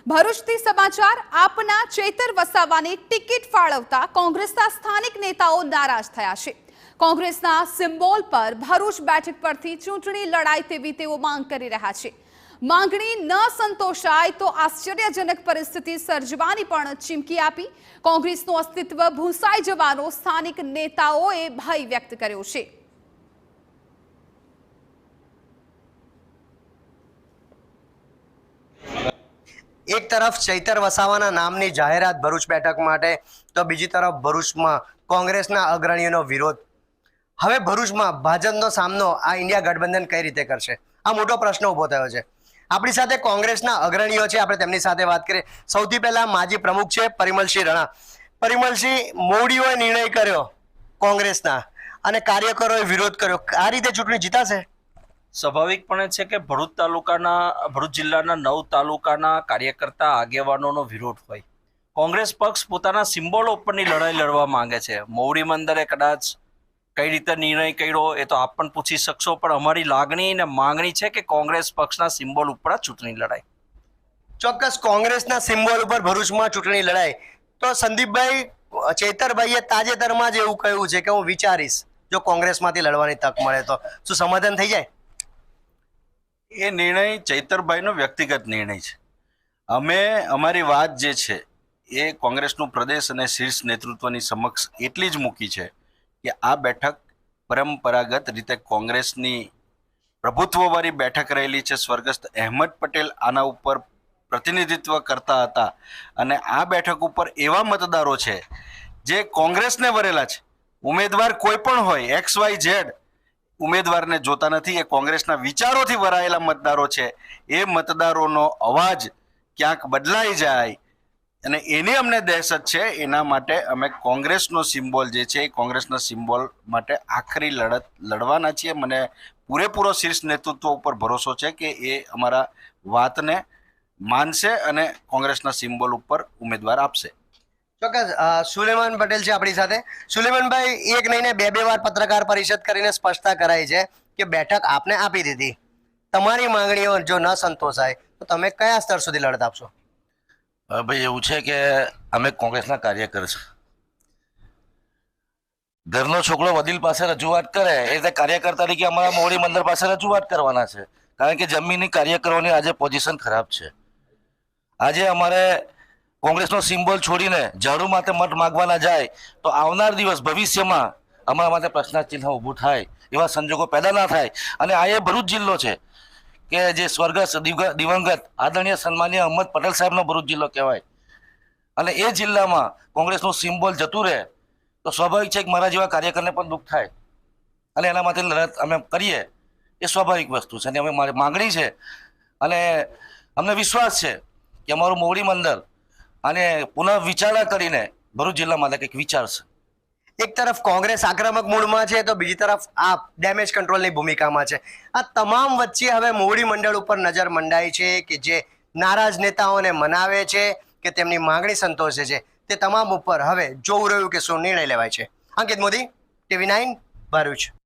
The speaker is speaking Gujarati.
ભરૂચથી સમાચાર આપના ચેતર વસાવાની ટિકિટ ફાળવતા કોંગ્રેસના સ્થાનિક નેતાઓ નારાજ થયા છે। કોંગ્રેસના સિમ્બોલ પર ભરૂચ બેઠક પરથી ચૂંટણી લડાય તેવી તેઓ માંગ કરી રહ્યા છે। માંગણી ન સંતોષાય તો આશ્ચર્યજનક પરિસ્થિતિ સર્જવાની પણ ચીમકી આપી। કોંગ્રેસનું અસ્તિત્વ ભૂંસાઈ જવાનો સ્થાનિક નેતાઓએ ભય વ્યક્ત કર્યો છે। एक तरफ चैतर वसावाना नामनी जाहेरात भरूच बेठक माटे तो बीजी तरफ भरूचमां कोंग्रेसना अग्रणीओनो विरोध। हवे भरूचमां भाजपनो सामनो आ इंडिया गठबंधन कई रीते करशे, आ मोटो प्रश्न उभो थयो छे। आपणी साथे कोंग्रेसना अग्रणीओ छे, आपणे तेमनी साथे वात करीए। सौथी पहेला माजी प्रमुख छे परिमलसिंह राणा। परिमलसिंह, मोवडीओए निर्णय कर्यो कोंग्रेसना अने कार्यकरोए विरोध कर्यो, आ रीते चूंटणी जीताशे? સ્વાભાવિકપણે છે કે ભરૂચ જિલ્લાના 9 તાલુકાના કાર્યકર્તા આગેવાનોનો વિરોધ હોય। કોંગ્રેસ પક્ષ પોતાના સિમ્બોલો ઉપરની લડાઈ લડવા માંગે છે। મોવડી મંદિરે કદાચ કઈ રીતે નિર્ણય કર્યો એ તો આપ પણ પૂછી શકશો, પણ અમારી લાગણી અને માંગણી છે કે કોંગ્રેસ પક્ષના સિમ્બોલ ઉપર ચૂંટણી લડાય। ચોક્કસ કોંગ્રેસના સિમ્બોલ ઉપર ભરૂચમાં ચૂંટણી લડાય તો સંદીપભાઈ, ચેતરભાઈએ તાજેતરમાં જ એવું કહ્યું છે કે હું વિચારીશ જો કોંગ્રેસમાંથી લડવાની તક મળે તો। શું સમાધાન થઈ જાય? એ નિર્ણય ચૈતરભાઈનો વ્યક્તિગત નિર્ણય છે। અમે અમારી વાત જે છે એ કોંગ્રેસનું પ્રદેશ અને શીર્ષ નેતૃત્વની સમક્ષ એટલી જ મૂકી છે કે આ બેઠક પરંપરાગત રીતે કોંગ્રેસની પ્રભુત્વવાળી બેઠક રહેલી છે। સ્વર્ગસ્થ અહેમદ પટેલ આના ઉપર પ્રતિનિધિત્વ કરતા હતા અને આ બેઠક ઉપર એવા મતદારો છે જે કોંગ્રેસને વરેલા છે। ઉમેદવાર કોઈ પણ હોય, XYZ ઉમેદવારને જોતા નથી, એ કોંગ્રેસના વિચારોથી વરાયેલા મતદારો છે। એ મતદારોનો અવાજ ક્યાંક બદલાઈ જાય અને એની અમને દહેશત છે। એના માટે અમે કોંગ્રેસનો સિમ્બોલ જે છે એ કોંગ્રેસના સિમ્બોલ માટે આખરી લડત લડવાના છીએ। મને પૂરેપૂરો શીર્ષ નેતૃત્વ ઉપર ભરોસો છે કે એ અમારા વાતને માનશે અને કોંગ્રેસના સિમ્બોલ ઉપર ઉમેદવાર આપશે। ચોક્કસ। સુલેમાન પટેલ છે આપણી સાથે। સુલેમાનભાઈ, એક નહીં ને બે વાર પત્રકાર પરિષદ કરીને સ્પષ્ટતા કરાઈ છે કે બેઠક આપને આપી દીધી, તમારી માંગણીઓ જો ન સંતોષાય તો તમે કયા સ્તર સુધી લડત આપશો? ભાઈ, એવું છે કે અમે કોંગ્રેસના કાર્યકર છે। ઘરનો છોકરો વડીલ પાસે રજૂઆત કરે એ રીતે કાર્યકર તરીકે અમારા મોવડી મંદિર પાસે રજૂઆત કરવાના છે, કારણ કે જમીનની કાર્યકરોની આજે પોઝિશન ખરાબ છે। આજે અમારે કોંગ્રેસનો સિમ્બોલ છોડીને ઝાડુ માટે મત માગવાના જાય તો આવનાર દિવસ ભવિષ્યમાં અમારા માટે પ્રશ્નાચિહ્ન ઊભું થાય એવા સંજોગો પેદા ના થાય। અને આ એ ભરૂચ જિલ્લો છે કે જે સ્વર્ગસ્થ દિવંગત આદરણીય સન્માનીય અહેમદ પટેલ સાહેબનો ભરૂચ જિલ્લો કહેવાય અને એ જિલ્લામાં કોંગ્રેસનું સિમ્બોલ જતું રહે તો સ્વાભાવિક છે કે મારા જેવા કાર્યકરને પણ દુઃખ થાય અને એના માટે લડત અમે કરીએ એ સ્વાભાવિક વસ્તુ છે અને અમે મારી માંગણી છે અને અમને વિશ્વાસ છે કે અમારું મોવડી મંદિર અને પુનઃ વિચારણા કરીને ભરૂચ જિલ્લા માટે કંઈક વિચારશે। એક તરફ કોંગ્રેસ આક્રમક મૂડમાં છે તો બીજી તરફ આપ ડેમેજ કંટ્રોલની ભૂમિકામાં છે। આ તમામ વચ્ચે હવે મોવડી મંડળ ઉપર નજર મંડાઈ છે કે જે નારાજ નેતાઓને મનાવે છે કે તેમની માંગણી સંતોષે છે, તે તમામ ઉપર હવે જોવું રહ્યું કે શું નિર્ણય લેવાય છે। અંકિત મોદી, TV9 ભરૂચ।